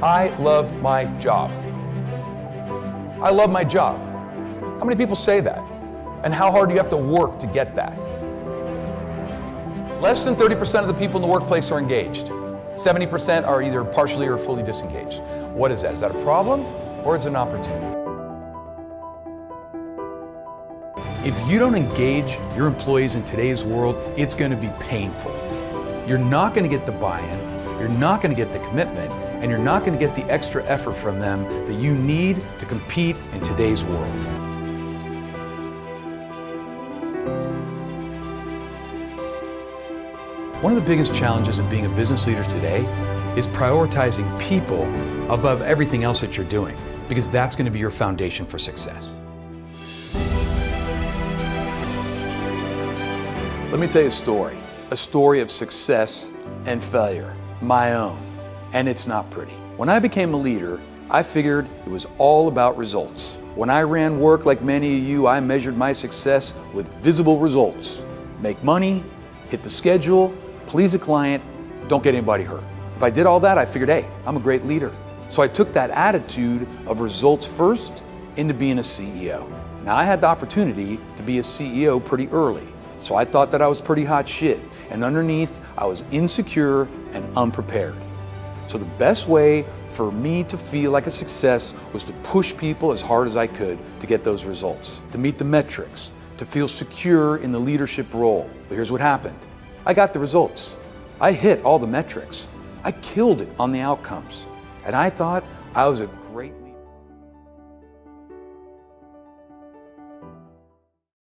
I love my job. I love my job. How many people say that? And how hard do you have to work to get that? Less than 30% of the people in the workplace are engaged. 70% are either partially or fully disengaged. What is that? Is that a problem or is it an opportunity? If you don't engage your employees in today's world, it's going to be painful. You're not going to get the buy-in, you're not going to get the commitment, and you're not going to get the extra effort from them that you need to compete in today's world. One of the biggest challenges of being a business leader today is prioritizing people above everything else that you're doing, because that's going to be your foundation for success. Let me tell you a story of success and failure, my own, and it's not pretty. When I became a leader, I figured it was all about results. When I ran work like many of you, I measured my success with visible results. Make money, hit the schedule, please a client, don't get anybody hurt. If I did all that, I figured, hey, I'm a great leader. So I took that attitude of results first into being a CEO. Now I had the opportunity to be a CEO pretty early. So I thought that I was pretty hot shit, and underneath I was insecure and unprepared. So the best way for me to feel like a success was to push people as hard as I could to get those results, to meet the metrics, to feel secure in the leadership role. But here's what happened. I got the results. I hit all the metrics. I killed it on the outcomes. And I thought I was a